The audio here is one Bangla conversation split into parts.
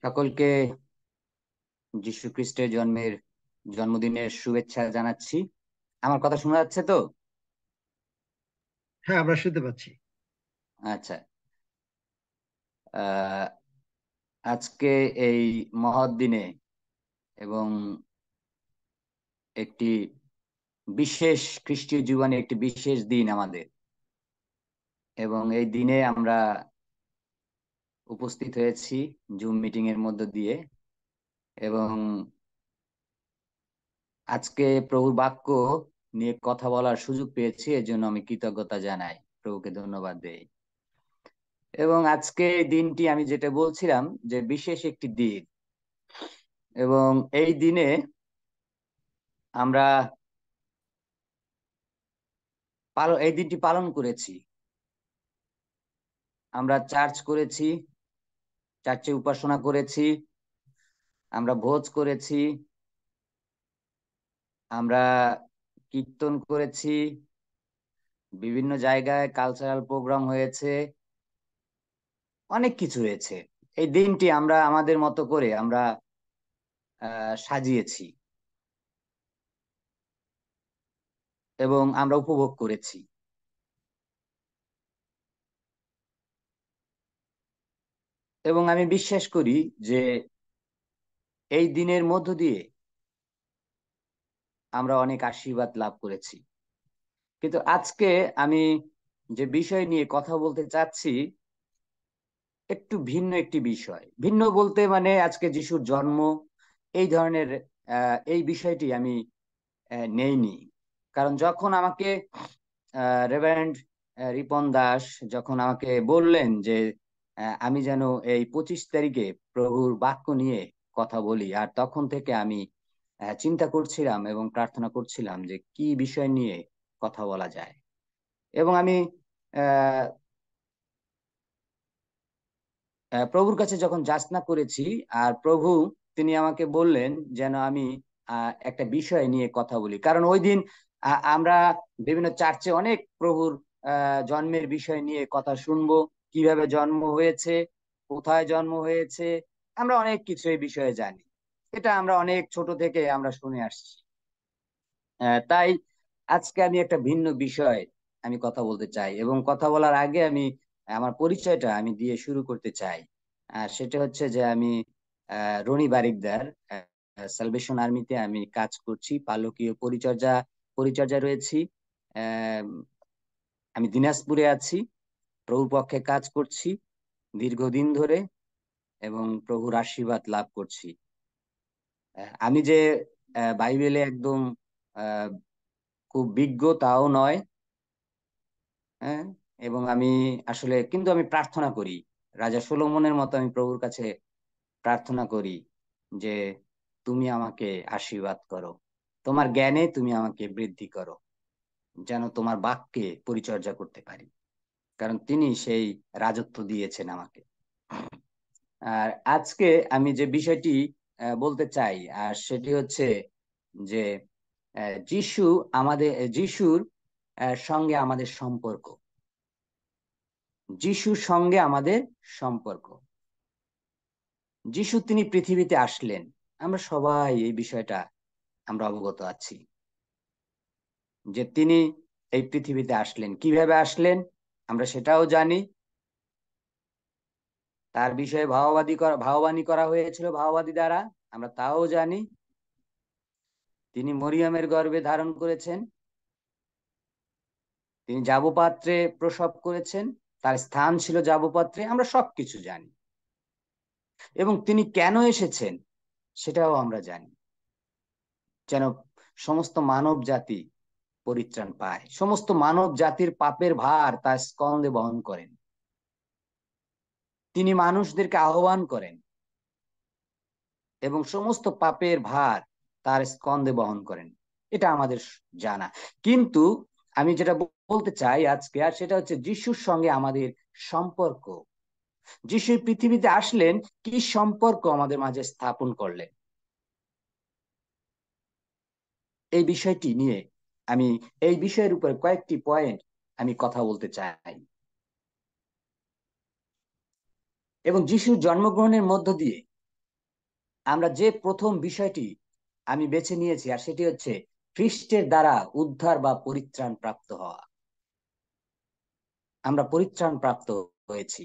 সকলকে যীশু খ্রিস্টের জন্মদিনের শুভেচ্ছা জানাচ্ছি। আমার কথা শোনা যাচ্ছে তো? হ্যাঁ, আমরা শুনতে পাচ্ছি। আচ্ছা। আহ আজকে এই মহৎ দিনে এবং একটি বিশেষ খ্রিস্টীয় জীবনে একটি বিশেষ দিন আমাদের, এবং এই দিনে আমরা উপস্থিত হয়েছি জুম মিটিং এর মধ্য দিয়ে। এবং আজকে প্রভুর বাক্য নিয়ে কথা বলার সুযোগ পেয়েছি, এর জন্য আমি কৃতজ্ঞতা জানাই, প্রভুকে ধন্যবাদ দেই। এবং আজকে এই দিনটি আমি যেটা বলছিলাম যে বিশেষ একটি দিন, এবং এই দিনে আমরা এই দিনটি পালন করেছি। আমরা চার্চ করেছি, চার্চে উপাসনা করেছি, আমরা ভোজ করেছি, আমরা কীর্তন করেছি, বিভিন্ন জায়গায় কালচারাল প্রোগ্রাম হয়েছে, অনেক কিছু হয়েছে। এই দিনটি আমরা আমাদের মতো করে আমরা সাজিয়েছি এবং আমরা উপভোগ করেছি। এবং আমি বিশ্বাস করি যে এই দিনের মধ্য দিয়ে আমরা অনেক আশীর্বাদ লাভ করেছি। কিন্তু আজকে আমি যে বিষয় নিয়ে কথা বলতে চাচ্ছি একটু ভিন্ন একটি বিষয়। ভিন্ন বলতে মানে আজকে যিশুর জন্ম, এই ধরনের এই বিষয়টি আমি নেইনি। কারণ যখন আমাকে রেভারেন্ড রিপন দাস যখন আমাকে বললেন যে আমি যেন এই 25 তারিখে প্রভুর বাক্য নিয়ে কথা বলি, আর তখন থেকে আমি চিন্তা করছিলাম এবং প্রার্থনা করছিলাম যে কি বিষয় নিয়ে কথা বলা যায়। এবং আমি আহ প্রভুর কাছে যখন যাচনা করেছি, আর প্রভু তিনি আমাকে বললেন যেন আমি একটা বিষয় নিয়ে কথা বলি। কারণ ওই দিন আমরা বিভিন্ন চার্চে অনেক প্রভুর জন্মের বিষয় নিয়ে কথা শুনবো, কিভাবে জন্ম হয়েছে, কোথায় জন্ম হয়েছে, আমরা অনেক কিছু এই বিষয়ে জানি। এটা আমরা অনেক ছোট থেকে আমরা শুনে আসছি। তাই আজকে আমি একটা ভিন্ন বিষয় আমি কথা বলতে চাই, এবং কথা বলার আগে আমি আমার পরিচয়টা আমি দিয়ে শুরু করতে চাই। সেটা হচ্ছে যে আমি রনি বারিকদার, সালভেশন আর্মিতে আমি কাজ করছি, পালকীয় পরিচর্যা রয়েছি। আহ, আমি দিনাজপুরে আছি, প্রভুর পক্ষে কাজ করছি দীর্ঘদিন ধরে, এবং প্রভুর আশীর্বাদ লাভ করছি। আমি যে বাইবেলে একদম আহ, খুব বিজ্ঞ তাও নয়। হ্যাঁ, এবং আমি আসলে কিন্তু আমি প্রার্থনা করি রাজা সলোমনের মতো, আমি প্রভুর কাছে প্রার্থনা করি যে তুমি আমাকে আশীর্বাদ করো, তোমার জ্ঞানে তুমি আমাকে বৃদ্ধি করো, যেন তোমার বাক্যে পরিচর্যা করতে পারি, কারণ তিনি সেই রাজত্ব দিয়েছেন আমাকে। আর আজকে আমি যে বিষয়টি বলতে চাই, আর সেটি হচ্ছে যে যিশু যিশুর সঙ্গে আমাদের সম্পর্ক, যিশুর সঙ্গে আমাদের সম্পর্ক। যিশু তিনি পৃথিবীতে আসলেন, আমরা সবাই এই বিষয়টা আমরা অবগত আছি যে তিনি এই পৃথিবীতে আসলেন, কিভাবে আসলেন আমরা সেটাও জানি। তার বিষয়ে ভাববাণী করা হয়েছিল ভাববাদী দ্বারা, আমরা তাও জানি। তিনি মরিয়মের গর্ভে ধারণ করেছেন, তিনি জাবপাত্রে প্রসব করেছেন, তার স্থান ছিল জাবপাত্রে, আমরা সবকিছু জানি। এবং তিনি কেন এসেছেন সেটাও আমরা জানি, যেন সমস্ত মানব জাতি পরিত্রাণ পায়, সমস্ত মানব জাতির পাপের ভার তার স্কন্ধে বহন করেন। তিনি মানুষদেরকে আহ্বান করেন এবং সমস্ত পাপের ভার তার স্কন্ধে বহন করেন। এটা আমাদের জানা। কিন্তু আমি যেটা বলতে চাই আজকে, আর সেটা হচ্ছে যিশুর সঙ্গে আমাদের সম্পর্ক। যিশু পৃথিবীতে আসলেন, কি সম্পর্ক আমাদের মাঝে স্থাপন করলেন, এই বিষয়টি নিয়ে আমি এই বিষয়ের উপর কয়েকটি পয়েন্ট আমি কথা বলতে চাই। এবং যিশুর জন্মগ্রহণের মধ্য দিয়ে আমরা যে প্রথম বিষয়টি আমি বেছে নিয়েছি, আর সেটি হচ্ছে খ্রিস্টের দ্বারা উদ্ধার বা পরিত্রাণ প্রাপ্ত হওয়া। আমরা পরিত্রাণ প্রাপ্ত হয়েছি,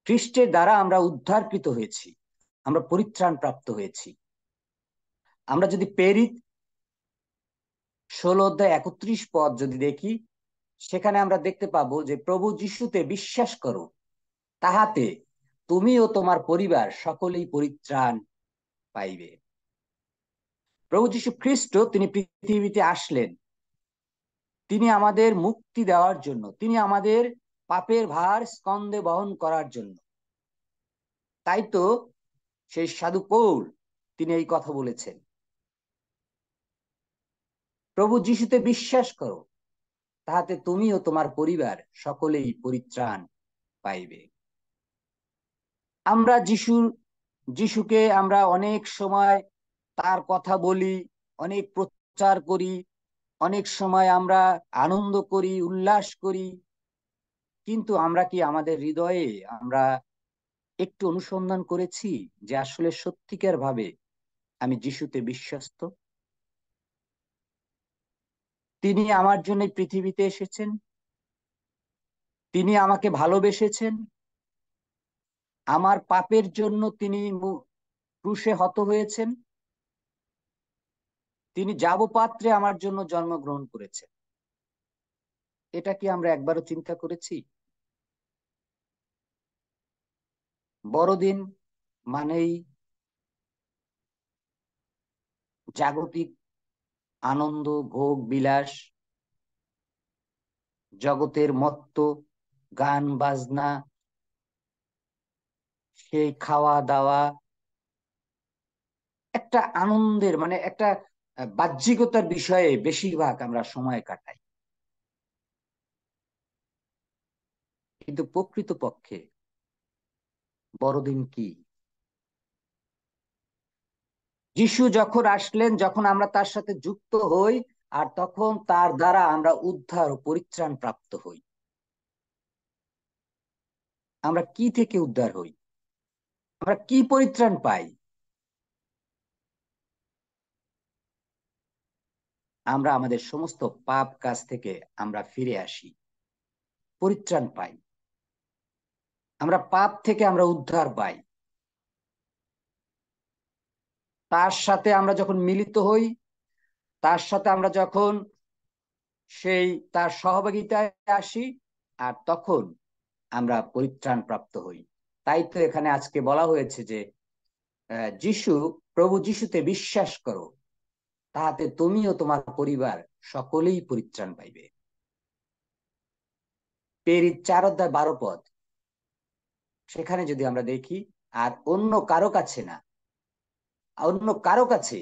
খ্রিস্টের দ্বারা আমরা উদ্ধারকৃত হয়েছি, আমরা পরিত্রাণ প্রাপ্ত হয়েছি। আমরা যদি প্রেরিত 16 অধ্যায় 31 পদ যদি দেখি, সেখানে আমরা দেখতে পাবো যে প্রভু যিশুতে বিশ্বাস করো, তাহাতে তুমি ও তোমার পরিবার সকলেই পরিত্রাণ পাইবে। প্রভু যীশু খ্রিস্ট তিনি পৃথিবীতে আসলেন, তিনি আমাদের মুক্তি দেওয়ার জন্য, তিনি আমাদের পাপের ভার স্কন্ধে বহন করার জন্য। তাই তো সেই সাধু পৌল তিনি এই কথা বলেছেন, প্রভু যিশুতে বিশ্বাস করো, তাহাতে তুমি ও তোমার পরিবার সকলেই পরিত্রাণ পাইবে। আমরা যিশুকে আমরা অনেক সময় তার কথা বলি, অনেক প্রচার করি, অনেক সময় আমরা আনন্দ করি, উল্লাস করি, কিন্তু আমরা কি আমাদের হৃদয়ে আমরা একটু অনুসন্ধান করেছি যে আসলে সত্যিকার ভাবে আমি যিশুতে বিশ্বস্ত? তিনি আমার জন্য পৃথিবীতে এসেছেন, তিনি আমাকে ভালোবেসেছেন, আমার পাপের জন্য তিনি ক্রুশে হত হয়েছেন, তিনি যাবপাত্রে আমার জন্য জন্মগ্রহণ করেছেন। এটা কি আমরা একবারও চিন্তা করেছি? বড়দিন মানেই জাগতিক আনন্দ, ভোগ বিলাস, জগতের মত্ত, গান বাজনা, সেই খাওয়া দাওয়া, একটা আনন্দের মানে একটা বাহ্যিকতার বিষয়ে বেশিরভাগ আমরা সময় কাটাই। কিন্তু প্রকৃত পক্ষে বড়দিন কি? যিশু যখন আসলেন, যখন আমরা তার সাথে যুক্ত হই, আর তখন তার দ্বারা আমরা উদ্ধার ও পরিত্রাণ প্রাপ্ত হই। আমরা কি থেকে উদ্ধার হই? আমরা কি পরিত্রাণ পাই? আমরা আমাদের সমস্ত পাপ কাজ থেকে আমরা ফিরে আসি, পরিত্রাণ পাই। আমরা পাপ থেকে আমরা উদ্ধার পাই। তার সাথে আমরা যখন মিলিত হই, তার সাথে আমরা যখন সেই তার সহভাগিতায় আসি, আর তখন আমরা পরিত্রাণ প্রাপ্ত হই। তাই তো এখানে আজকে বলা হয়েছে যে যিশু, প্রভু যিশুতে বিশ্বাস করো, তাহাতে তুমি ও তোমার পরিবার সকলেই পরিত্রাণ পাইবে। প্রেরিত 4 অধ্যায় 12 পদ, সেখানে যদি আমরা দেখি, আর অন্য কারো কাছে না, অন্য কারো কাছে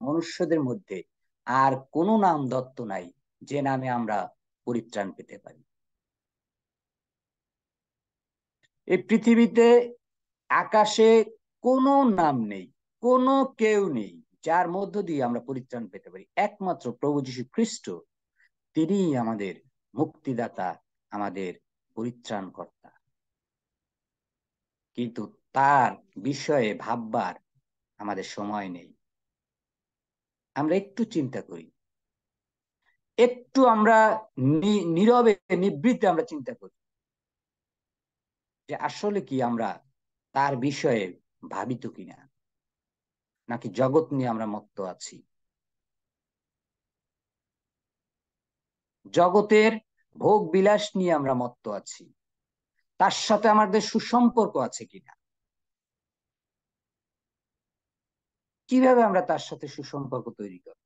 মনুষ্যদের মধ্যে আর কোন নাম দত্ত নাই, যে নামে আমরা পরিত্রাণ পেতে পারি। এই পৃথিবীতে আকাশে কোনো নাম নেই, কোনো কেউ নেই যার মধ্য দিয়ে আমরা পরিত্রাণ পেতে পারি। একমাত্র প্রভু যীশু খ্রিস্ট, তিনি আমাদের মুক্তিদাতা, আমাদের পরিত্রাণ কর্তা। কিন্তু তার বিষয়ে ভাববার আমাদের সময় নেই। আমরা একটু চিন্তা করি, একটু আমরা নীরবে নিবৃত্তে আমরা চিন্তা করি যে আসলে কি আমরা তার বিষয়ে ভাবিত কিনা, নাকি জগৎ নিয়ে আমরা মত্ত আছি, জগতের ভোগ বিলাস নিয়ে আমরা মত্ত আছি, তার সাথে আমাদের সুসম্পর্ক আছে কিনা, কিভাবে আমরা তার সাথে সুসম্পর্ক তৈরি করব?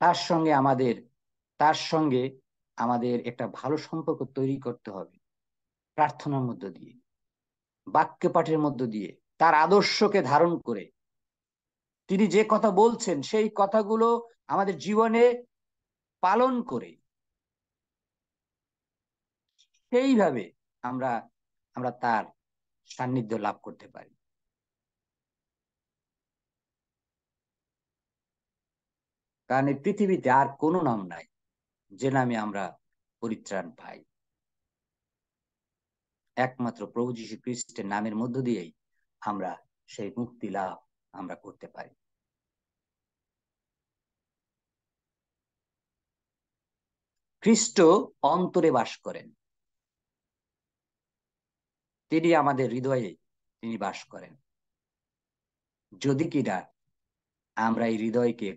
তার সঙ্গে আমাদের তার সঙ্গে আমাদের একটা ভালো সম্পর্ক তৈরি করতে হবে প্রার্থনার মধ্য দিয়ে, বাক্য পাঠের মধ্য দিয়ে, তার আদর্শকে ধারণ করে, তিনি যে কথা বলছেন সেই কথাগুলো আমাদের জীবনে পালন করে, সেইভাবে আমরা আমরা তার সান্নিধ্য লাভ করতে পারি। কারণ এই পৃথিবীতে আর কোনো নাম নাই যে নামে আমরা পরিত্রাণ পাই। একমাত্র প্রভু যীশু খ্রিস্টের নামের মধ্য দিয়েই আমরা সেই মুক্তি লাভ আমরা করতে পারি। খ্রিস্ট অন্তরে বাস করেন, তিনি আমাদের হৃদয়ে তিনি বাস করেন, যদি কিনা আমরা এই হৃদয়কে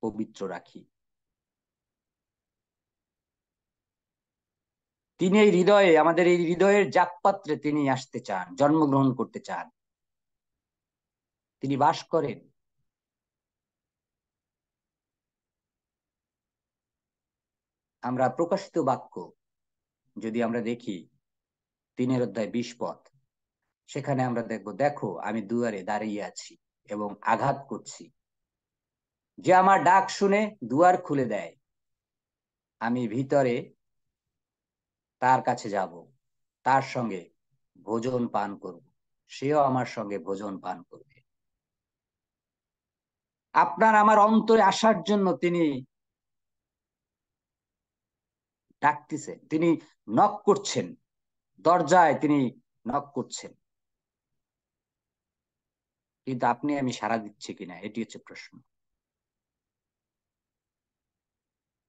পবিত্র রাখি। তিনি এই হৃদয়ে, আমাদের এই হৃদয়ের জাগপাত্রে তিনি আসতে চান, জন্মগ্রহণ করতে চান, তিনি বাস করেন। আমরা প্রকাশিত বাক্য যদি আমরা দেখি 3 অধ্যায় 20 পদ, সেখানে আমরা দেখব, দেখো আমি দুয়ারে দাঁড়িয়ে আছি এবং আঘাত করছি, যে আমার ডাক শুনে দুয়ার খুলে দেয়, আমি ভিতরে তার কাছে যাব, তার সঙ্গে ভোজন পান করব, সেও আমার সঙ্গে ভোজন পান করবে। আপনার আমার অন্তরে আসার জন্য তিনি ডাকতেছেন, তিনি নক করছেন, দরজায় তিনি নক করছেন, কিন্তু আপনি আমি সাড়া দিচ্ছি কিনা, এটি হচ্ছে প্রশ্ন।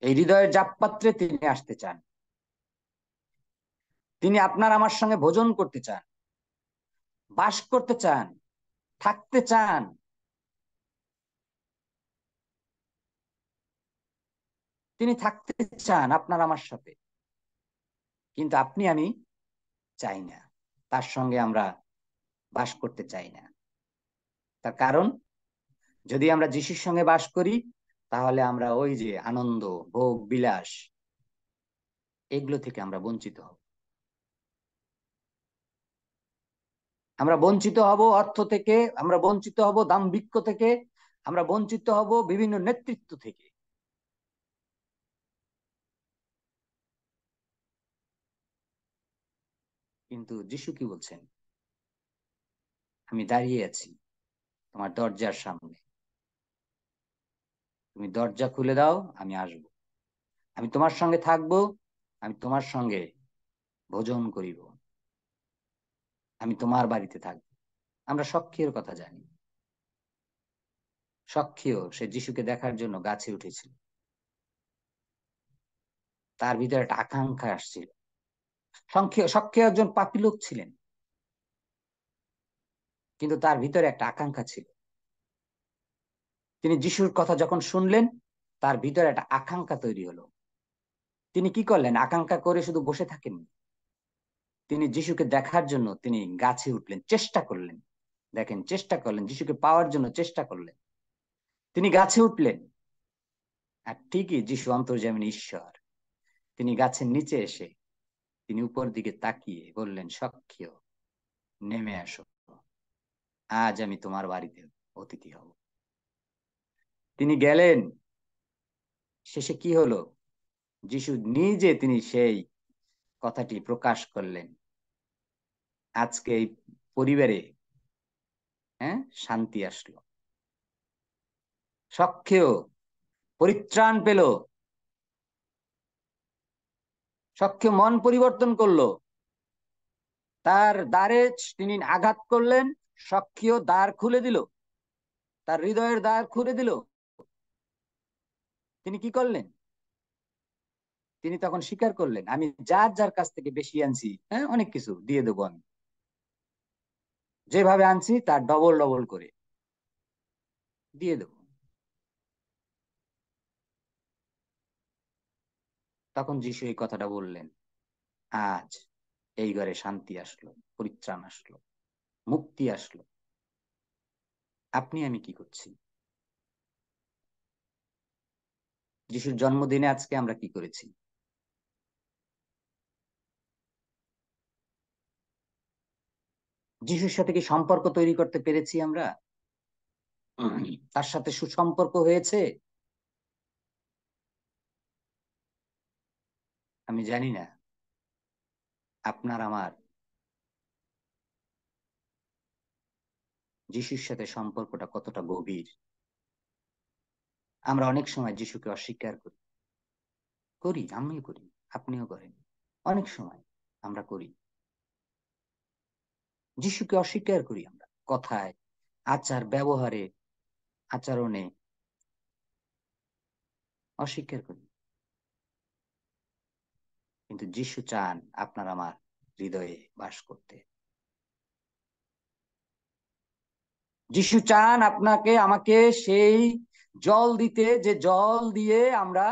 এই হৃদয়ের জাপপাত্রে তিনি আসতে চান, তিনি আপনার আমার সঙ্গে ভোজন করতে চান, বাস করতে চান, থাকতে চান। তিনি থাকতে চান আপনার আমার সাথে, কিন্তু আপনি আমি চাই না, তার সঙ্গে আমরা বাস করতে চাই না। তার কারণ, যদি আমরা যিশুর সঙ্গে বাস করি, তাহলে আমরা ওই যে আনন্দ, ভোগ বিলাস, এগুলো থেকে আমরা বঞ্চিত হব। আমরা বঞ্চিত হব অর্থ থেকে, আমরা বঞ্চিত হব দাম্ভিক্য থেকে, আমরা বঞ্চিত হব বিভিন্ন নেতৃত্ব থেকে। কিন্তু যিশু কি বলছেন? আমি দাঁড়িয়ে আছি তোমার দরজার সামনে, তুমি দরজা খুলে দাও, আমি আসব, আমি তোমার সঙ্গে থাকবো, আমি তোমার সঙ্গে ভোজন করিব, আমি তোমার বাড়িতে থাকবো। আমরা সখ্যের কথা জানি, সখ্য সে যিশুকে দেখার জন্য গাছে উঠেছিল, তার ভিতরে একটা আকাঙ্ক্ষা আসছিল। সখ্য একজন পাপী লোক ছিলেন, কিন্তু তার ভিতরে একটা আকাঙ্ক্ষা ছিল। তিনি যিশুর কথা যখন শুনলেন, তার ভিতরে একটা আকাঙ্ক্ষা তৈরি হলো। তিনি কি করলেন? আকাঙ্ক্ষা করে শুধু বসে থাকেননি, তিনি যিশুকে দেখার জন্য তিনি গাছে উঠলেন, চেষ্টা করলেন। দেখেন, চেষ্টা করলেন, যিশুকে পাওয়ার জন্য চেষ্টা করলেন, তিনি গাছে উঠলেন। আর ঠিকই যিশু অন্তর্যামী ঈশ্বর, তিনি গাছের নিচে এসে তিনি উপর দিকে তাকিয়ে বললেন, সখ্য নেমে আসো, আজ আমি তোমার বাড়িতে অতিথি হব। তিনি গেলেন, শেষে কি হলো? যিশু নিজে তিনি সেই কথাটি প্রকাশ করলেন। আজকে এই পরিবারে শান্তি আসলো, সখ্য পরিত্রাণ পেল, সখ্য মন পরিবর্তন করলো, তার দ্বারে তিনি আঘাত করলেন, সখ্য দ্বার খুলে দিল, তার হৃদয়ের দ্বার খুলে দিল। তিনি কি করলেন? তিনি তখন স্বীকার করলেন, আমি যার যার কাছ থেকে বেশি আনছি, অনেক কিছু দিয়ে দেবো, আমি যেভাবে আনছি তার ডবল ডবল করে দিয়ে দেবো। তখন যিশু এই কথাটা বললেন, আজ এই ঘরে শান্তি আসলো, পরিত্রাণ আসলো, মুক্তি আসলো। আপনি আমি কি করছি? যিশুর জন্মদিনে আজকে আমরা কি করেছি? যিশুর সাথে কি সম্পর্ক তৈরি করতে পেরেছি আমরা? তার সাথে সুসম্পর্ক হয়েছে? আমি জানি না আপনার আমার যিশুর সাথে সম্পর্কটা কতটা গভীর। আমরা অনেক সময় যিশুকে অস্বীকার করি, করি, আমিও করি, আপনিও করেন, অনেক সময় আমরা করি। যিশুকে অস্বীকার করি আমরা কথায়, আচার ব্যবহারে, আচরণে অস্বীকার করি। কিন্তু যিশু চান আপনার আমার হৃদয়ে বাস করতে। যিশু চান আপনাকে আমাকে সেই জল দিতে, যে জল দিয়ে আমরা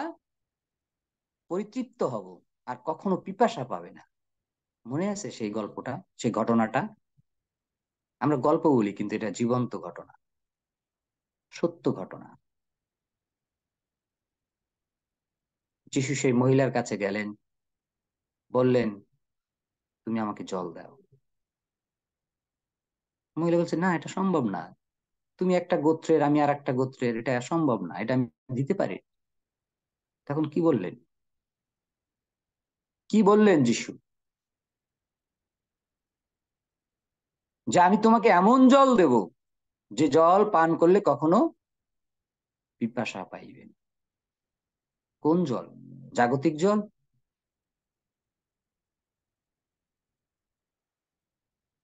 পরিতৃপ্ত হব, আর কখনো পিপাসা পাবে না। মনে আছে সেই গল্পটা, সেই ঘটনাটা? আমরা গল্প বলি, কিন্তু এটা জীবন্ত ঘটনা, সত্য ঘটনা। যিশু সেই মহিলার কাছে গেলেন, বললেন, তুমি আমাকে জল দাও। মহিলা বলছে, না, এটা সম্ভব না। তুমি একটা গোত্রের, আমি আর একটা গোত্রের, এটা সম্ভব না, এটা আমি দিতে পারি। তখন কি বললেন? কি বললেন যিশু? যে আমি তোমাকে এমন জল দেব, যে জল পান করলে কখনো পিপাসা পাইবে না। কোন জল? জাগতিক জল?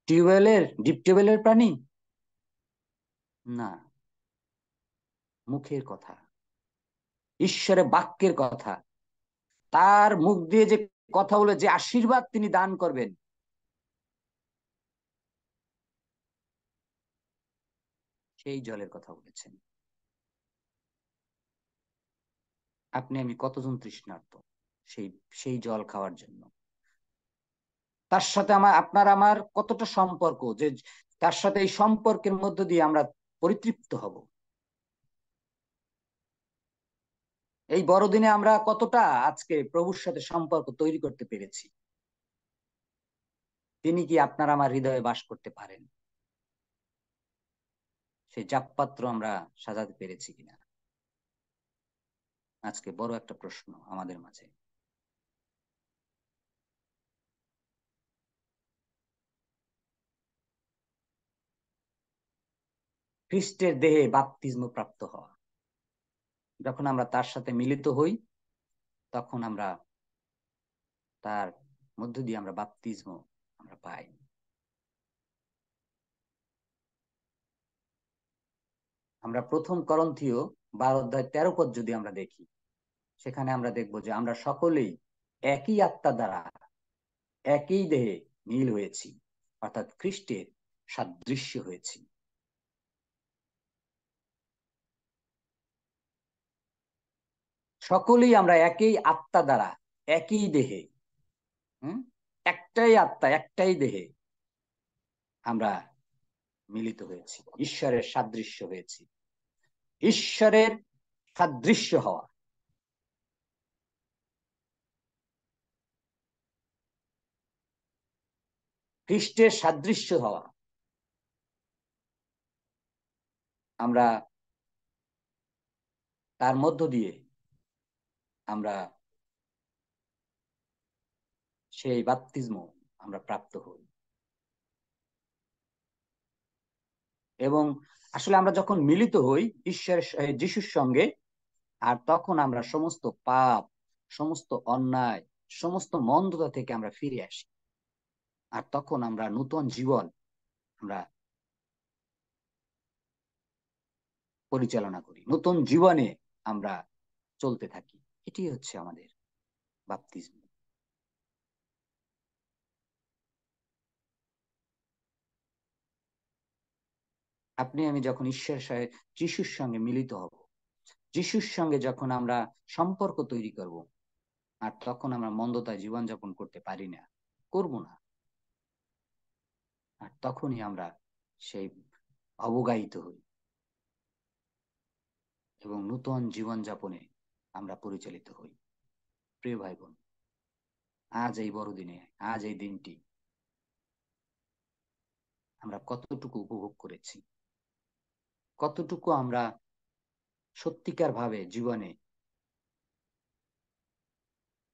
টিউবওয়েলের, ডিপ টিউবওয়েলের পানি? না, মুখের কথা, ঈশ্বরের বাক্যের কথা। তার মুখ দিয়ে যে কথা বলে, যে আশীর্বাদ তিনি দান করবেন, সেই জলের কথা বলেছেন। আপনি আমি কতজন তৃষ্ণার্ত সেই সেই জল খাওয়ার জন্য। তার সাথে আমার, আপনার আমার কতটা সম্পর্ক, যে তার সাথে এই সম্পর্কের মধ্য দিয়ে আমরা পরিতৃপ্ত হব। এই বড়দিনে আমরা কতটা আজকে প্রভুর সাথে সম্পর্ক তৈরি করতে পেরেছি। তিনি কি আপনার আমার হৃদয়ে বাস করতে পারেন? সেই জাপপাত্র আমরা সাজাতে পেরেছি কিনা, আজকে বড় একটা প্রশ্ন আমাদের মাঝে। খ্রিস্টের দেহে বাপ্তিস্ম প্রাপ্ত হওয়া, যখন আমরা তার সাথে মিলিত হই, তখন আমরা তার মধ্য দিয়ে আমরা বাপ্তিস্ম আমরা পাই। আমরা প্রথম করন্থীয় 12 অধ্যায় 13 পদ যদি আমরা দেখি, সেখানে আমরা দেখব যে আমরা সকলেই একই আত্মা দ্বারা একই দেহে মিল হয়েছি, অর্থাৎ খ্রিস্টের সাদৃশ্য হয়েছি। সকলেই আমরা একই আত্মা দ্বারা একই দেহে, হুম, একটাই আত্মা একটাই দেহে আমরা মিলিত হয়েছি, ঈশ্বরের সাদৃশ্য হয়েছি। ঈশ্বরের সাদৃশ্য হওয়া, খ্রিস্টের সাদৃশ্য হওয়া, আমরা তার মধ্য দিয়ে আমরা সেই বাপ্তিস্ম আমরা প্রাপ্ত হই। এবং আসলে আমরা যখন মিলিত হই ঈশ্বরের, যিশুর সঙ্গে, আর তখন আমরা সমস্ত পাপ, সমস্ত অন্যায়, সমস্ত মন্দতা থেকে আমরা ফিরে আসি। আর তখন আমরা নূতন জীবন আমরা পরিচালনা করি, নতুন জীবনে আমরা চলতে থাকি। এটি হচ্ছে আমাদের বাপ্তিস্ম। আপনি আমি যখন যিশুর সঙ্গে মিলিত হব, যিশুর সঙ্গে যখন আমরা সম্পর্ক তৈরি করব, আর তখন আমরা মন্দতায় জীবনযাপন করতে পারি না, করব না। আর তখনই আমরা সেই অবগাহিত হই এবং নূতন জীবনযাপনে আমরা পরিচালিত হই। প্রিয় ভাই বোন, আজ এই বড়দিনে, আজ এই দিনটি আমরা কতটুকু উপভোগ করেছি, কতটুকু আমরা সত্যিকার ভাবে জীবনে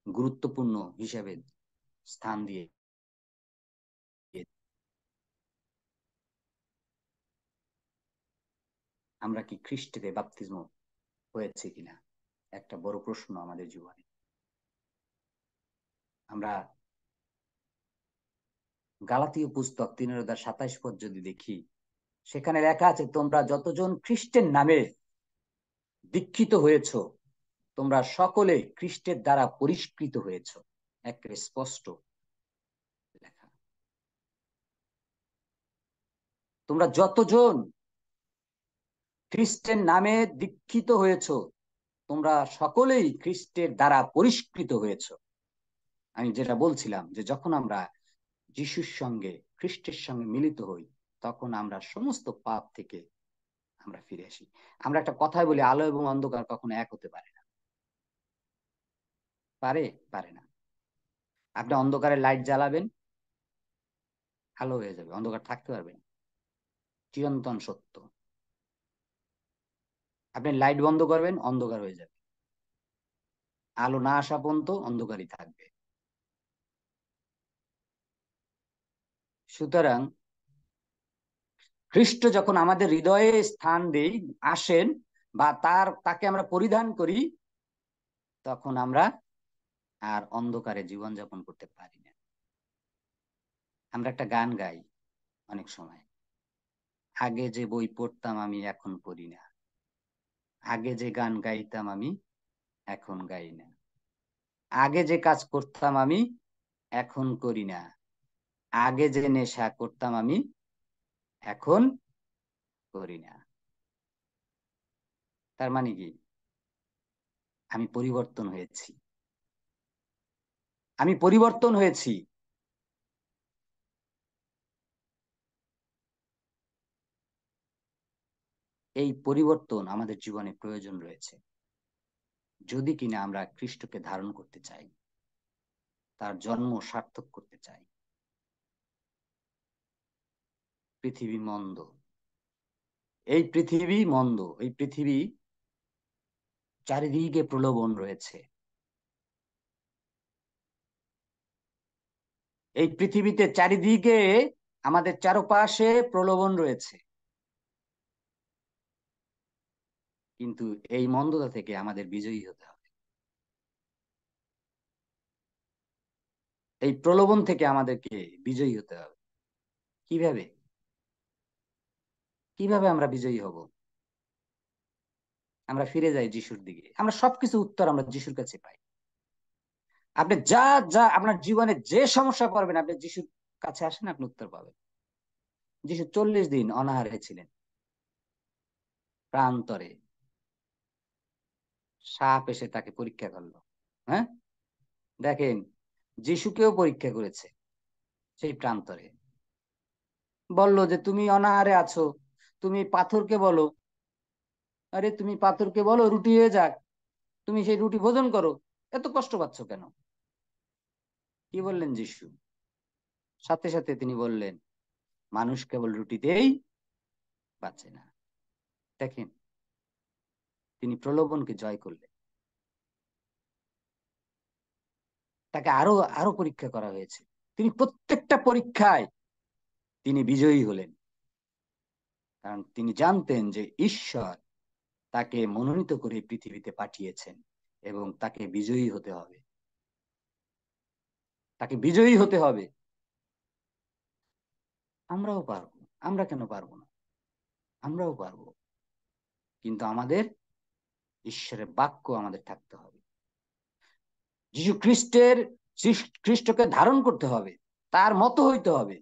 গুরুত্বপূর্ণ হিসেবে স্থান দিয়ে, আমরা কি খ্রিস্টে বাপ্তিস্ম হয়েছে কিনা, একটা বড় প্রশ্ন আমাদের জীবনে। আমরা গালাতীয় পুস্তক 3:27 পদ যদি দেখি, সেখানে লেখা আছে, তোমরা যতজন খ্রিস্টের নামে দীক্ষিত হয়েছ, তোমরা সকলে খ্রিস্টের দ্বারা পরিষ্কৃত হয়েছ। একেবারে স্পষ্ট লেখা। তোমরা যতজন খ্রিস্টের নামে দীক্ষিত হয়েছ, তোমরা সকলেই খ্রিস্টের দ্বারা পরিষ্কৃত হয়েছ। আমি যেটা বলছিলাম, যে যখন আমরা যিশুর সঙ্গে, খ্রিস্টের সঙ্গে মিলিত হই, তখন আমরা সমস্ত পাপ থেকে আমরা ফিরে আসি। আমরা একটা কথাই বলি, আলো এবং অন্ধকার কখনো এক হতে পারে না। পারে? পারে না। আপনি অন্ধকারে লাইট জ্বালাবেন, আলো হয়ে যাবে, অন্ধকার থাকতে পারবে না। চিরন্তন সত্য। আপনি লাইট বন্ধ করবেন, অন্ধকার হয়ে যাবে। আলো না আসা পর্যন্ত অন্ধকারই থাকবে। সুতরাং খ্রিস্ট যখন আমাদের হৃদয়ে স্থান দেই, আসেন, বা তাকে আমরা পরিধান করি, তখন আমরা আর অন্ধকারে জীবনযাপন করতে পারি না। আমরা একটা গান গাই অনেক সময়, আগে যে বই পড়তাম আমি এখন পড়ি না, আগে যে গান গাইতাম আমি এখন গাই না, আগে যে কাজ করতাম আমি এখন করি না, আগে যে নেশা করতাম আমি এখন করি না। তার মানে কি? আমি পরিবর্তন হয়েছি, আমি পরিবর্তন হয়েছি। এই পরিবর্তন আমাদের জীবনে প্রয়োজন রয়েছে, যদি কিনা আমরা খ্রিস্টকে ধারণ করতে চাই, তার জন্ম সার্থক করতে চাই। পৃথিবী মন্দ, এই পৃথিবী মন্দ, এই পৃথিবী চারিদিকে প্রলোভন রয়েছে। এই পৃথিবীতে চারিদিকে আমাদের চারপাশে প্রলোভন রয়েছে, কিন্তু এই মন্দতা থেকে আমাদের বিজয়ী হতে হবে। এই প্রলোভন থেকে আমাদেরকে বিজয়ী হতে হবে। কিভাবে? কিভাবে আমরা বিজয়ী হব? আমরা ফিরে যাই যিশুর দিকে, আমরা সবকিছু উত্তর আমরা যিশুর কাছে পাই। আপনি যা যা আপনার জীবনে যে সমস্যা করবেন, আপনি যিশুর কাছে আসেন, আপনি উত্তর পাবেন। যিশু 40 দিন অনাহারে ছিলেন, প্রান্তরে সাপ এসে তাকে পরীক্ষা করলো। হ্যাঁ, দেখেন, যিশুকেও পরীক্ষা করেছে সেই প্রান্তরে। বলল যে তুমি অনাহারে আছো, তুমি পাথরকে বলো, আরে তুমি পাথরকে বলো রুটি হয়ে যাক, তুমি সেই রুটি ভোজন করো, এত কষ্ট পাচ্ছ কেন? কি বললেন যিশু? সাথে সাথে তিনি বললেন, মানুষ কেবল রুটিতেই বাঁচে না। দেখেন, তিনি প্রলোভনকে জয় করলেন। তাকে আরো আরো পরীক্ষা করা হয়েছে, তিনি প্রত্যেকটা পরীক্ষায় তিনি বিজয়ী হলেন, কারণ তিনি জানতেন যে ঈশ্বর তাকে মনোনীত করে পৃথিবীতে পাঠিয়েছেন এবং তাকে বিজয়ী হতে হবে। তাকে বিজয়ী হতে হবে। আমরাও পারবো। আমরা কেন পারবো না? আমরাও পারবো, কিন্তু আমাদের ঈশ্বরের বাক্য আমাদের থাকতে হবে। যীশু খ্রিস্টের, খ্রিস্টকে ধারণ করতে হবে, তার মতো হইতে হবে।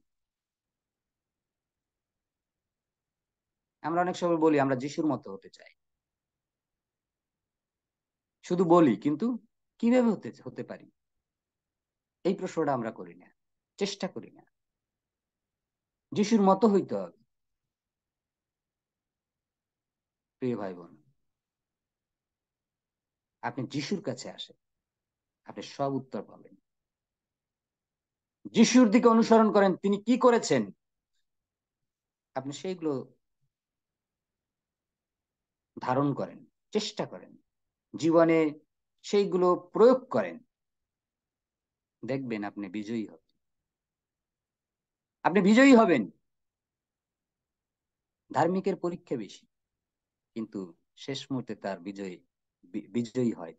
আমরা অনেক সময় বলি আমরা যিশুর মতো হতে চাই, শুধু বলি, কিন্তু কিভাবে হতে হতে পারি এই প্রশ্নটা আমরা করি না, চেষ্টা করি না। যিশুর মতো হইতে হবে। প্রিয় ভাই বোন, আপনি যিশুর কাছে আসেন, আপনি সব উত্তর পাবেন। যিশুর দিকে অনুসরণ করেন, তিনি কি করেছেন, আপনি সেইগুলো ধারণ করেন, চেষ্টা করেন, জীবনে সেইগুলো প্রয়োগ করেন, দেখবেন আপনি বিজয়ী হবেন। আপনি বিজয়ী হবেন। ধার্মিকের পরীক্ষা বেশি, কিন্তু শেষ মুহূর্তে তার বিজয়ী হয়।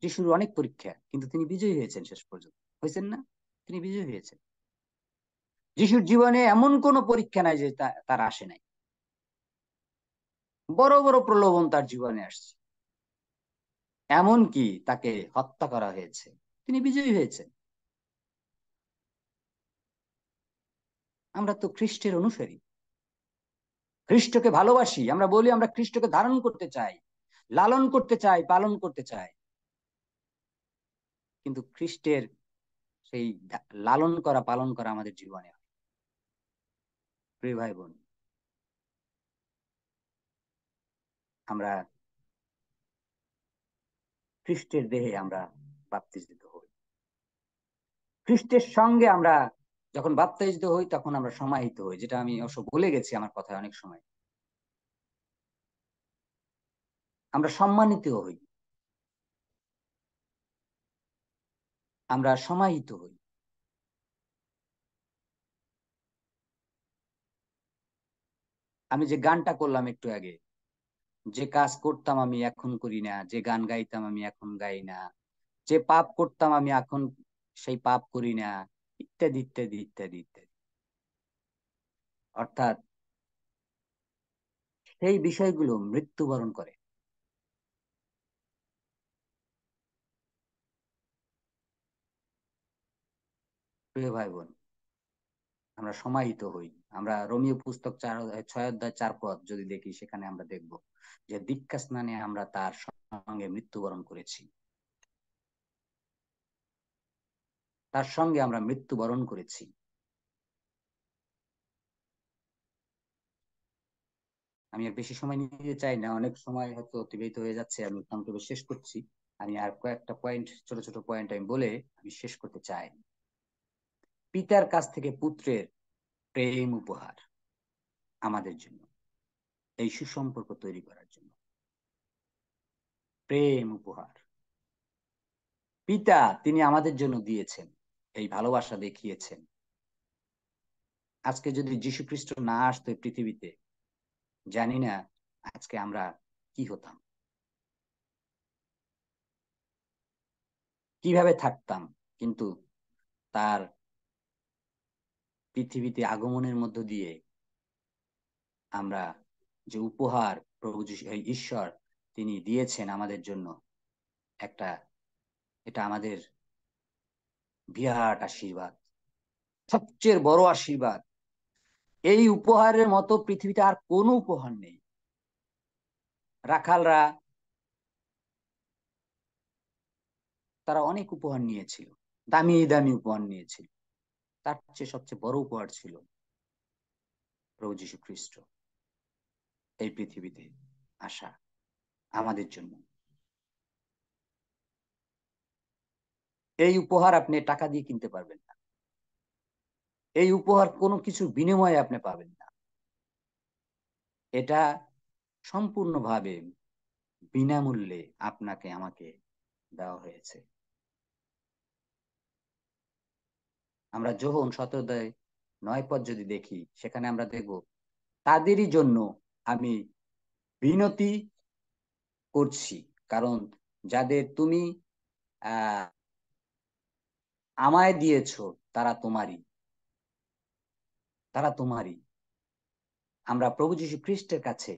যিশুর অনেক পরীক্ষা, কিন্তু তিনি বিজয়ী হয়েছেন শেষ পর্যন্ত, হয়েছেন না? তিনি বিজয়ী হয়েছেন। যিশুর জীবনে এমন কোন পরীক্ষা নাই যে তার আসে নাই। বড় বড় প্রলোভন তার জীবনে আসছে, এমনকি তাকে হত্যা করা হয়েছে, তিনি বিজয়ী হয়েছেন। আমরা তো খ্রিস্টের অনুসারী, খ্রিস্টকে ভালোবাসি, আমরা বলি আমরা খ্রিস্টকে ধারণ করতে চাই, লালন করতে চাই, পালন করতে চাই। কিন্তু খ্রিস্টের সেই লালন করা পালন করা আমাদের জীবনে হয়। প্রিয় ভাই বোন, আমরা খ্রিস্টের দেহে আমরা বাপ্তিস্মিত হই। খ্রিস্টের সঙ্গে আমরা যখন বাপ্তিস্মিত হই তখন আমরা সমাহিত হই, যেটা আমি অবশ্য বলে গেছি আমার কথায় অনেক সময়। আমরা সম্মানিত হই, আমরা সমাহিত হই। আমি যে গানটা করলাম একটু আগে, যে কাজ করতাম আমি এখন করি না, যে গান গাইতাম আমি এখন গাই না, যে পাপ করতাম আমি এখন সেই পাপ করি না, ইত্যাদি ইত্যাদি ইত্যাদি ইত্যাদি। অর্থাৎ সেই বিষয়গুলো মৃত্যুবরণ করে। প্রিয় ভাই বোন, আমরা সমাহিত হই। আমরা রোমীয় পুস্তক 6 অধ্যায় 4 পদ যদি দেখি, সেখানে আমরা দেখব যে দীক্ষা স্নানে আমরা তার সঙ্গে মৃত্যুবরণ করেছি, তার সঙ্গে আমরা মৃত্যুবরণ করেছি। আমি আর বেশি সময় নিতে চাই না, অনেক সময় হয়তো অতিবাহিত হয়ে যাচ্ছে, আমি সংক্ষেপে শেষ করছি। আমি আর কয়েকটা পয়েন্ট, ছোট ছোট পয়েন্ট আমি বলে আমি শেষ করতে চাই। পিতার কাছ থেকে পুত্রের প্রেম উপহার আমাদের জন্য, এই সুসম্পর্ক তৈরি করার জন্য। প্রেম উপহার পিতা তিনি আমাদের জন্য দিয়েছেন, এই ভালোবাসা দেখিয়েছেন। আজকে যদি যীশু খ্রিস্ট না আসতো এই পৃথিবীতে, জানি না আজকে আমরা কি হতাম, কিভাবে থাকতাম। কিন্তু তার পৃথিবীতে আগমনের মধ্য দিয়ে আমরা যে উপহার প্রভু ঈশ্বর তিনি দিয়েছেন আমাদের জন্য, একটা, এটা আমাদের বিরাট আশীর্বাদ, সবচেয়ে বড় আশীর্বাদ। এই উপহারের মতো পৃথিবীতে আর কোনো উপহার নেই। রাখালরা তারা অনেক উপহার নিয়েছিল, দামি দামি উপহার নিয়েছিল, তার চেয়ে সবচেয়ে বড় উপহার ছিল প্রভু যীশু খ্রিস্ট এই পৃথিবীতে আসা আমাদের জন্য। এই উপহার আপনি টাকা দিয়ে কিনতে পারবেন না, এই উপহার কোনো কিছুর বিনিময়ে আপনি পাবেন না। এটা সম্পূর্ণভাবে বিনামূল্যে আপনাকে আমাকে দেওয়া হয়েছে। আমরা যোহন 17 অধ্যায় 9 পদ যদি দেখি, সেখানে আমরা দেখব তাদেরই জন্য আমি বিনতি করছি, কারণ যাদের তুমি আহ আমায় দিয়েছ তারা তোমারই, তারা তোমারই। আমরা প্রভু যীশু খ্রিস্টের কাছে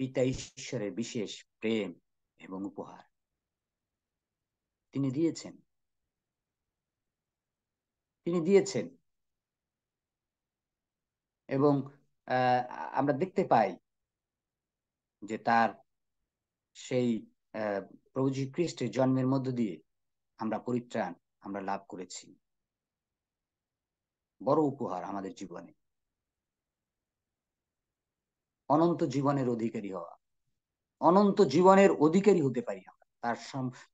পিতা ঈশ্বরের বিশেষ প্রেম এবং উপহার তিনি দিয়েছেন, তিনি দিয়েছেন। এবং আহ, আমরা দেখতে পাই যে তার সেই আহ, প্রভু যীশু খ্রিস্টের জন্মের মধ্য দিয়ে আমরা পরিত্রাণ আমরা লাভ করেছি। বড় উপহার আমাদের জীবনে, অনন্ত জীবনের অধিকারী হওয়া, অনন্ত জীবনের অধিকারী হতে পারি আমরা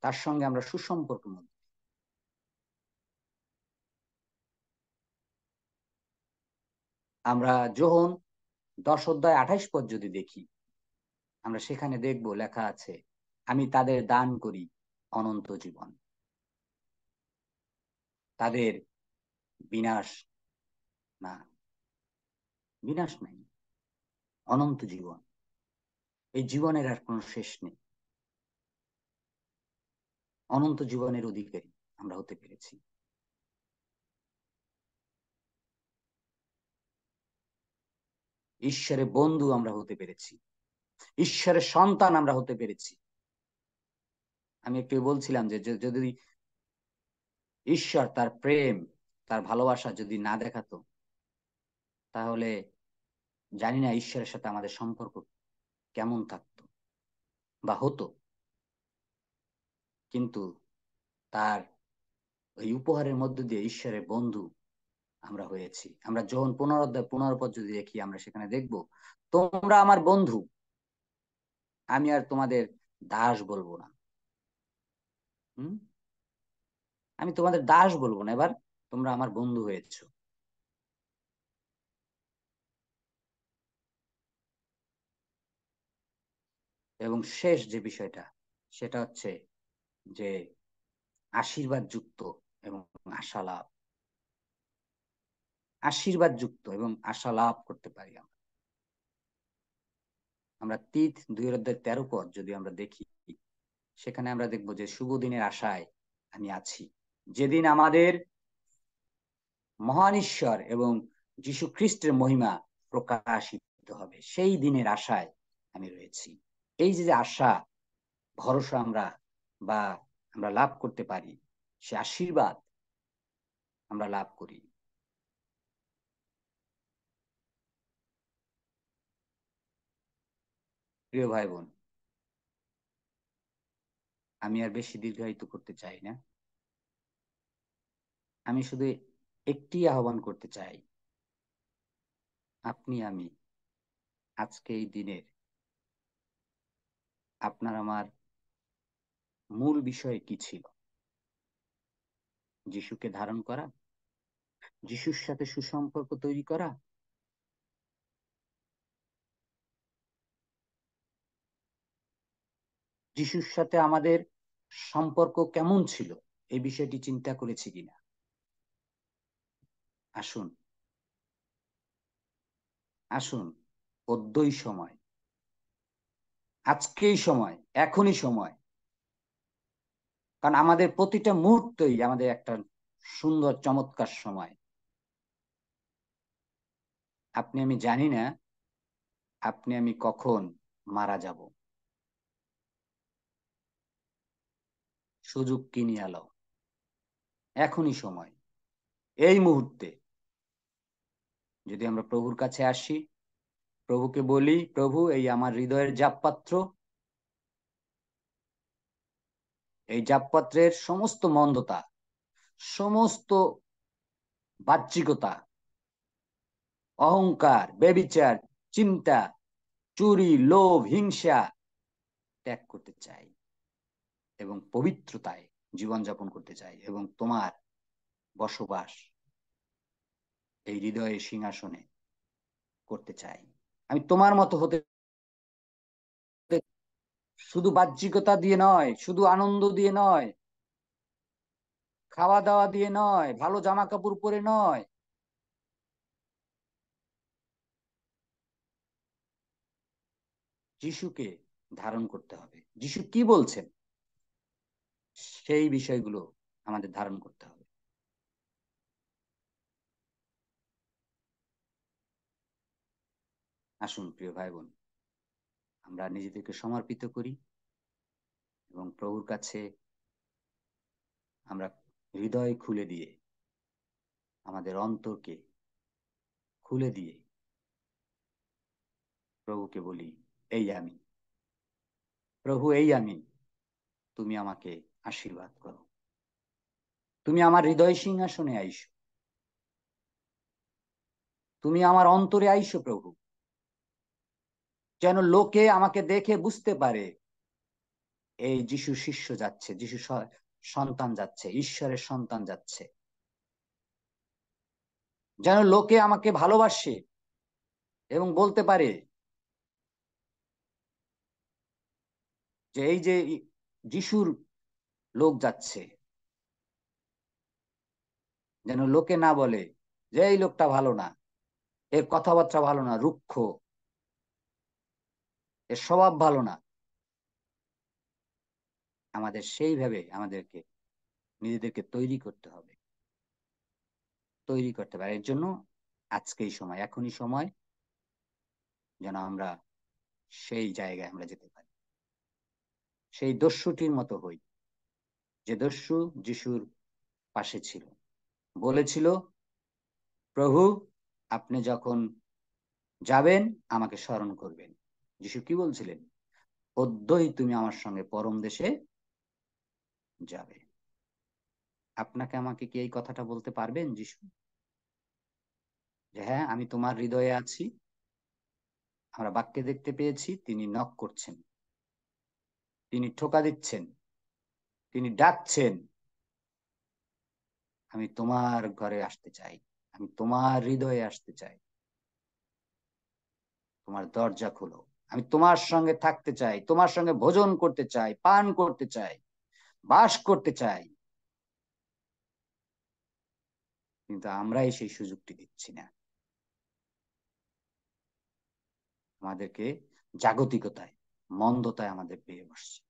তার সঙ্গে আমরা সুসম্পর্ক মধ্যে। আমরা যোহন 10 অধ্যায় 28 পদ যদি দেখি, আমরা সেখানে দেখব লেখা আছে, আমি তাদের দান করি অনন্ত জীবন, তাদের বিনাশ না, বিনাশ নাই, অনন্ত জীবন। এই জীবনের আর কোনো শেষ নেই। অনন্ত জীবনের অধিকারী আমরা হতে পেরেছি। ঈশ্বরের বন্ধু আমরা হতে পেরেছি, ঈশ্বরের সন্তান আমরা হতে পেরেছি। আমি একটু বলছিলাম যে যদি ঈশ্বর তার প্রেম, তার ভালোবাসা যদি না দেখাতো, তাহলে জানি না ঈশ্বরের সাথে আমাদের সম্পর্ক কেমন থাকতো বা হতো। কিন্তু তার ওই উপহারের মধ্য দিয়ে ঈশ্বরের বন্ধু আমরা হয়েছি। আমরা যখন পুনরুদ্ধার যদি দেখি, আমরা সেখানে দেখব তোমরা আমার বন্ধু, আমি আর তোমাদের দাস বলবো না। হুম, আমি তোমাদের দাস বলবো না, এবার তোমরা আমার বন্ধু হয়েছো। এবং শেষ যে বিষয়টা, সেটা হচ্ছে যে আশীর্বাদ যুক্ত এবং আশা লাভ, আশীর্বাদ যুক্ত এবং আশা লাভ করতে পারি আমরা। আমরা তীত 2 অধ্যায় 13 পদ যদি আমরা দেখি, সেখানে আমরা দেখবো যে শুভ দিনের আশায় আমি আছি, যেদিন আমাদের মহান ঈশ্বর এবং যীশু খ্রিস্টের মহিমা প্রকাশিত হবে, সেই দিনের আশায় আমি রয়েছি। এই যে আশা, ভরসা বা আমরা লাভ করতে পারি, সে আশীর্বাদ আমরা লাভ করি। প্রিয় ভাই বোন, আমি আর বেশি দীর্ঘায়িত করতে চাই না। আমি শুধু একটি আহ্বান করতে চাই, আপনি আমি আজকে এই দিনের আপনার আমার মূল বিষয় কি ছিল? যিশুকে ধারণ করা, যিশুর সাথে সুসম্পর্ক তৈরি করা, যিশুর সাথে আমাদের সম্পর্ক কেমন ছিল, এই বিষয়টি চিন্তা করেছি কিনা? আসুন, আসুন, অদ্যই সময়, আজকেই সময়, এখনই সময়। কারণ আমাদের প্রতিটা মুহূর্তই আমাদের একটা সুন্দর চমৎকার সময়। আপনি আমি জানি না আপনি আমি কখন মারা যাব। সুযোগ কিনিয়ে আলো, এখনই সময়, এই মুহূর্তে যদি আমরা প্রভুর কাছে আসি, প্রভুকে বলি, প্রভু এই আমার হৃদয়ের জাপপাত্র, এই জাপপাত্রের সমস্ত মন্দতা, সমস্ত বাহ্যিকতা, অহংকার, ব্যভিচার, চিন্তা, চুরি, লোভ, হিংসা ত্যাগ করতে চাই এবং পবিত্রতায় জীবনযাপন করতে চাই এবং তোমার বসবাস এই হৃদয়ের সিংহাসনে করতে চাই। আমি তোমার মতো হতে, শুধু বাহ্যিকতা দিয়ে নয়, শুধু আনন্দ দিয়ে নয়, খাওয়া দাওয়া দিয়ে নয়, ভালো জামা কাপড় পরে নয়, যিশুকে ধারণ করতে হবে। যিশু কি বলছেন, সেই বিষয়গুলো আমাদের ধারণ করতে হবে। আসুন প্রিয় ভাই বোন, আমরা নিজেদেরকে সমর্পিত করি এবং প্রভুর কাছে আমরা হৃদয় খুলে দিয়ে, আমাদের অন্তরকে খুলে দিয়ে প্রভুকে বলি, এই আমি, প্রভু এই আমি, তুমি আমাকে আশীর্বাদ করো, তুমি আমার হৃদয় সিংহাসনে আইসো, তুমি আমার অন্তরে আইসো প্রভু, যেন লোকে আমাকে দেখে বুঝতে পারে এই যিশু শিষ্য যাচ্ছে, যিশু সন্তান যাচ্ছে, ঈশ্বরের সন্তান যাচ্ছে। যেন লোকে আমাকে ভালোবাসে এবং বলতে পারে যে এই যে যিশুর লোক যাচ্ছে, যেন লোকে না বলে যে এই লোকটা ভালো না, এর কথাবার্তা ভালো না, রুক্ষ, এর স্বভাব ভালো না। আমাদের সেইভাবে আমাদেরকে নিজেদেরকে তৈরি করতে পারে। এর জন্য আজকেই সময়, এখনই সময়, যেন আমরা সেই জায়গায় আমরা যেতে পারি, সেই দস্যুটির মতো হই, যে দস্যু যিশুর পাশে ছিল, বলেছিল, প্রভু আপনি যখন যাবেন আমাকে স্মরণ করবেন। যিশু কি বলছিলেন? সদ্যই তুমি আমার সঙ্গে পরম দেশে যাবে। আপনাকে আমাকে কি এই কথাটা বলতে পারবেন যিশু, যে হ্যাঁ আমি তোমার হৃদয়ে আছি? আমরা বাক্যে দেখতে পেয়েছি তিনি নক করছেন, তিনি ঠোকা দিচ্ছেন, তিনি ডাকছেন, আমি তোমার ঘরে আসতে চাই, আমি তোমার হৃদয়ে আসতে চাই, তোমার দরজা খোলো, আমি তোমার সঙ্গে থাকতে চাই, তোমার সঙ্গে ভোজন করতে চাই, পান করতে চাই, বাস করতে চাই। কিন্তু আমরাই সেই সুযোগটি দিচ্ছি না। আমাদেরকে জাগতিকতায়, মন্দতায় আমাদের পেয়ে বসছে।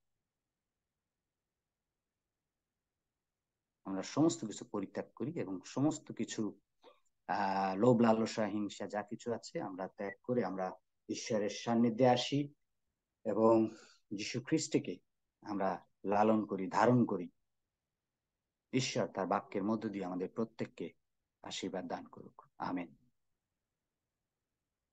আমরা সমস্ত কিছু পরিত্যাগ করি এবং সমস্ত কিছু লোভ লালসা হিংসা যা কিছু আছে আমরা ত্যাগ করে আমরা ঈশ্বরের সান্নিধ্যে আসি এবং যীশু খ্রিস্টকে আমরা লালন করি, ধারণ করি। ঈশ্বর তার বাক্যের মধ্য দিয়ে আমাদের প্রত্যেককে আশীর্বাদ দান করুক। আমেন।